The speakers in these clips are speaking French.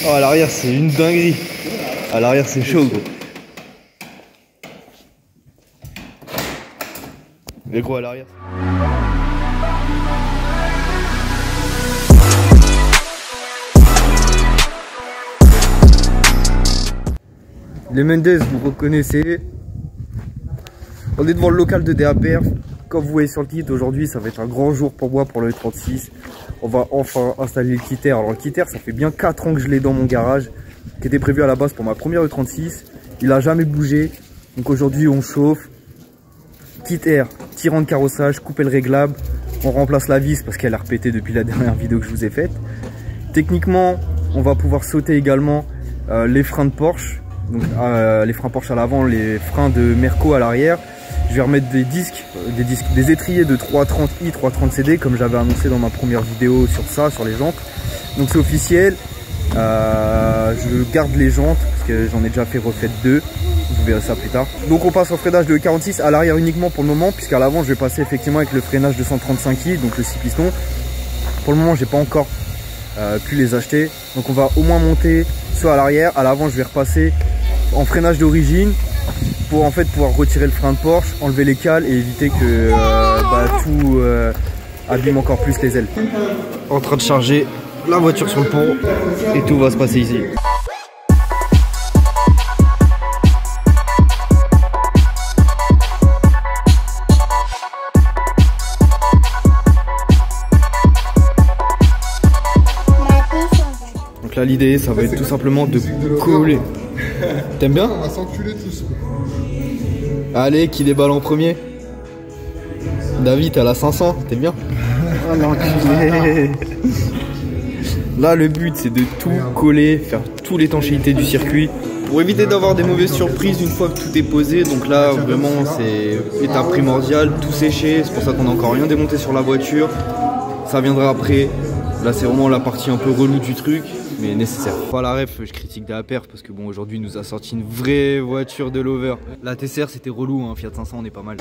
Oh, à l'arrière, c'est une dinguerie. À l'arrière, c'est chaud, gros. Mais gros, à l'arrière. Les Mendes, vous reconnaissez. On est devant le local de DAPR. Comme vous voyez sur le titre, aujourd'hui, ça va être un grand jour pour moi pour le 36. On va enfin installer le Kiter. Alors le Kiter, ça fait bien 4 ans que je l'ai dans mon garage, qui était prévu à la base pour ma première E36. Il a jamais bougé. Donc aujourd'hui, on chauffe. Kiter, tirant de carrossage, coupelle réglable. On remplace la vis parce qu'elle a repété depuis la dernière vidéo que je vous ai faite. Techniquement, on va pouvoir sauter également les freins de Porsche. Donc les freins Porsche à l'avant, les freins de Merco à l'arrière. Je vais remettre des étriers de 330i, 330CD comme j'avais annoncé dans ma première vidéo sur ça, sur les jantes. Donc c'est officiel. Je garde les jantes parce que j'en ai déjà fait refait 2. Vous verrez ça plus tard. Donc on passe au freinage de 46 à l'arrière uniquement pour le moment, puisqu'à l'avant je vais passer effectivement avec le freinage de 135i, donc le 6 pistons. Pour le moment j'ai pas encore pu les acheter. Donc on va au moins monter soit à l'arrière, à l'avant je vais repasser en freinage d'origine pour en fait pouvoir retirer le frein de Porsche, enlever les cales et éviter que tout abîme encore plus les ailes. En train de charger la voiture sur le pont et tout va se passer ici. Donc là l'idée ça va être tout simplement de coller. T'aimes bien? On va s'enculer tous. Allez, qui déballe en premier? David, t'as la 500, t'es bien? Oh l'enculé. Là le but c'est de tout coller, faire toute l'étanchéité du circuit pour éviter d'avoir des mauvaises surprises une fois que tout est posé. Donc là vraiment c'est étape primordiale, tout sécher, c'est pour ça qu'on n'a encore rien démonté sur la voiture. Ça viendra après. Là c'est vraiment la partie un peu relou du truc, mais nécessaire. Voilà ref, je critique DAPR parce que bon aujourd'hui il nous a sorti une vraie voiture de lover. La TCR c'était relou, hein, Fiat 500 on est pas mal.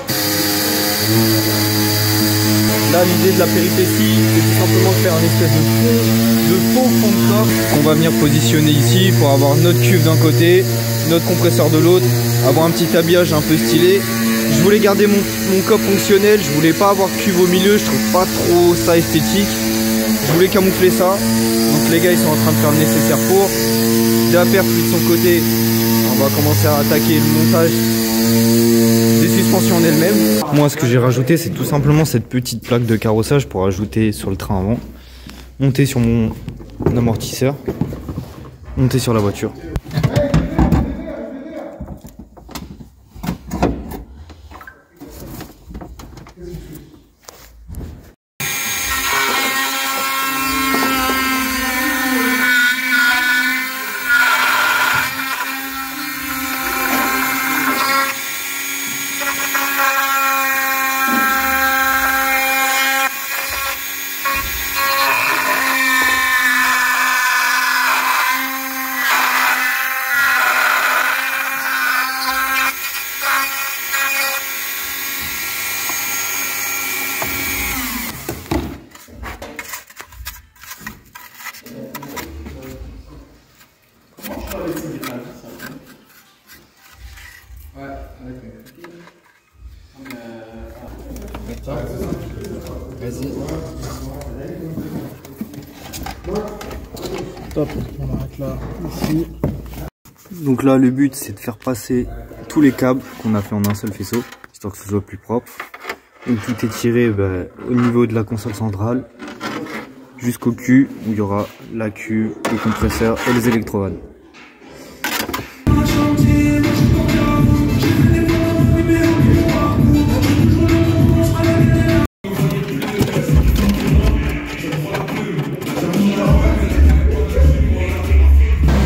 Là l'idée de la péripétie c'est tout simplement de faire un espèce de faux fond de coffre qu'on va venir positionner ici pour avoir notre cuve d'un côté, notre compresseur de l'autre, avoir un petit habillage un peu stylé. Je voulais garder mon coffre fonctionnel, je voulais pas avoir cuve au milieu, je trouve pas trop ça esthétique. Je voulais camoufler ça, donc les gars ils sont en train de faire le nécessaire pour. DAPR lui de son côté, on va commencer à attaquer le montage des suspensions en elles-mêmes. Moi ce que j'ai rajouté c'est tout simplement cette petite plaque de carrossage pour ajouter sur le train avant. Monter sur mon amortisseur, monter sur la voiture. Vas-y. Top, on arrête là, ici. Donc là le but c'est de faire passer tous les câbles qu'on a fait en un seul faisceau, histoire que ce soit plus propre. Donc tout est tiré au niveau de la console centrale jusqu'au cul où il y aura la cuve, les compresseurs et les électrovannes.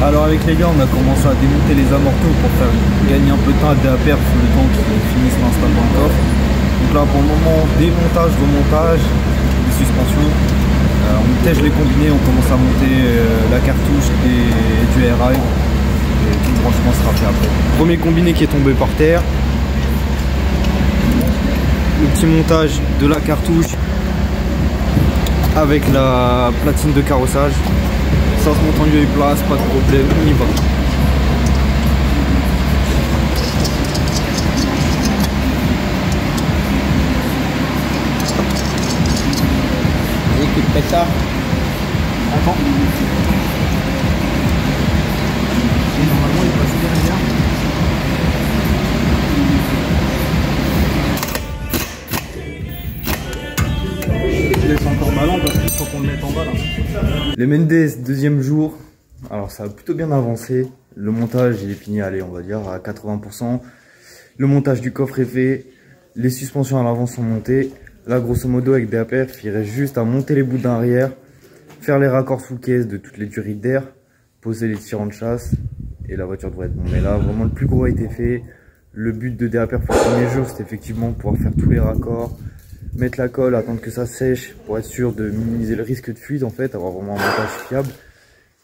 Alors avec les gars on a commencé à démonter les amortos pour faire gagner un peu de temps à DAPR pour le temps qu'ils finissent l'install dans le coffre. Donc là pour le moment démontage, remontage des suspensions, on tèche les combinés, on commence à monter la cartouche et du RI et tout le branchement sera fait après. Premier combiné qui est tombé par terre, le petit montage de la cartouche avec la platine de carrossage. Ça se monte en lieu et place, pas de problème, on y va. Vas-y, coup de pétard. Attends. Et normalement, il passe derrière. Je laisse encore ballon parce qu'il faut qu'on le mette en bas là. Les Mendes, deuxième jour. Alors ça a plutôt bien avancé. Le montage il est fini, allez, on va dire à 80%. Le montage du coffre est fait. Les suspensions à l'avant sont montées. Là, grosso modo, avec DAPF, il reste juste à monter les boudins arrière, faire les raccords sous caisse de toutes les durées d'air, poser les tirants de chasse et la voiture devrait être bonne. Mais là, vraiment, le plus gros a été fait. Le but de DAPF pour le premier jour, c'est effectivement pouvoir faire tous les raccords, mettre la colle, attendre que ça sèche pour être sûr de minimiser le risque de fuite, en fait, avoir vraiment un montage fiable.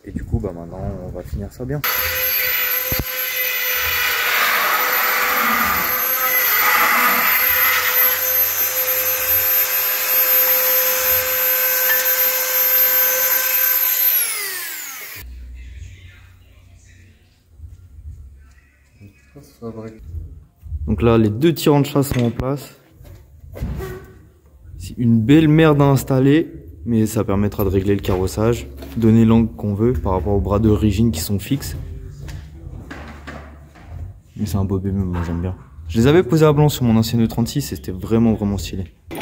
Et du coup, bah maintenant, on va finir ça bien. Donc là, les deux tirants de chasse sont en place. C'est une belle merde à installer, mais ça permettra de régler le carrossage, donner l'angle qu'on veut par rapport aux bras d'origine qui sont fixes. Mais c'est un beau bébé, moi j'aime bien. Je les avais posés à blanc sur mon ancien E36 et c'était vraiment stylé. Toute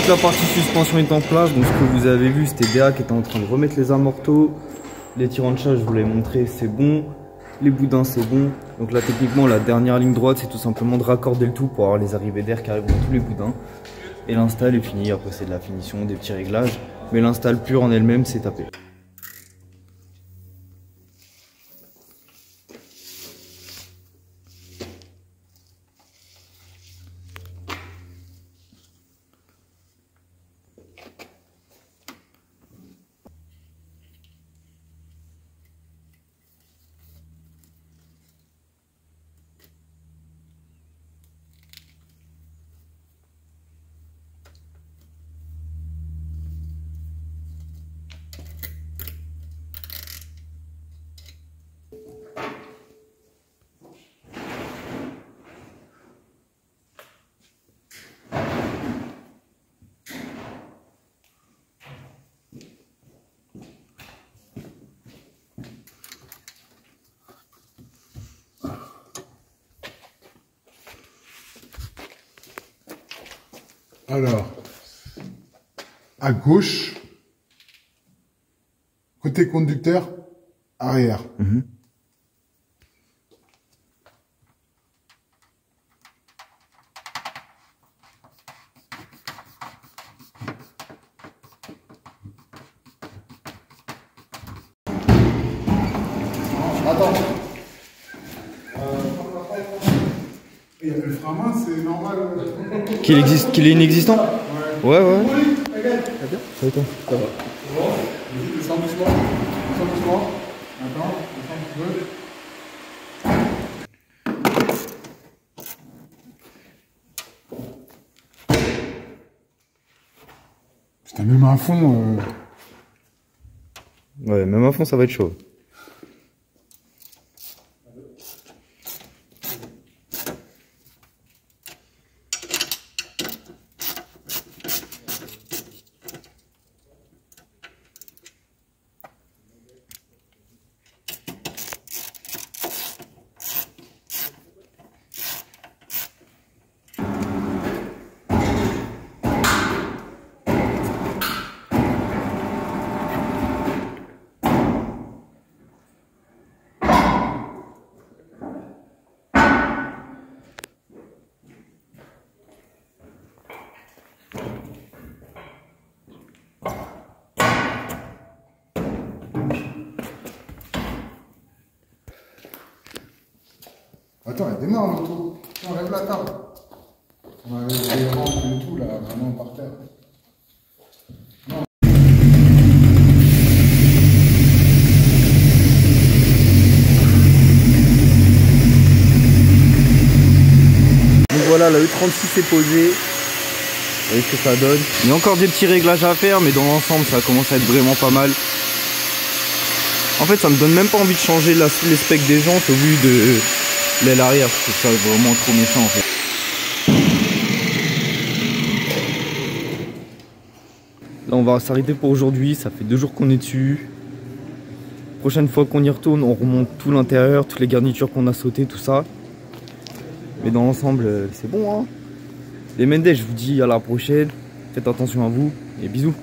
la partie suspension est en place, donc ce que vous avez vu, c'était DA qui était en train de remettre les amortos. Les tirants de chasse, je vous l'ai montré, c'est bon. Les boudins, c'est bon. Donc là, techniquement, la dernière ligne droite, c'est tout simplement de raccorder le tout pour avoir les arrivées d'air qui arrivent dans tous les boudins. Et l'install est fini. Après, c'est de la finition, des petits réglages. Mais l'install pure en elle-même, c'est tapé. Alors, à gauche, côté conducteur, arrière. Attends. Et le frein à main, c'est normal. Qu'il existe, qu'il est inexistant? Ouais, ouais. Oui, regarde. Ça va bien? Ça va, toi? Ça va. Descends doucement. Descends doucement. Attends, descends un petit peu. Putain, même à fond. Ouais, même à fond, ça va être chaud. Attends, elle démarre l'auto. On lève la table. On a les rampes et tout là, vraiment par terre. Donc voilà, la E36 est posée. voyez ce que ça donne. Il y a encore des petits réglages à faire, mais dans l'ensemble, ça commence à être vraiment pas mal. En fait, ça me donne même pas envie de changer les specs des jantes au vu de l'aile arrière. Je trouve ça vraiment trop méchant en fait. Là, on va s'arrêter pour aujourd'hui. Ça fait 2 jours qu'on est dessus. Prochaine fois qu'on y retourne, on remonte tout l'intérieur, toutes les garnitures qu'on a sautées, tout ça. Mais dans l'ensemble, c'est bon, hein. Les Mendes, je vous dis à la prochaine. Faites attention à vous et bisous.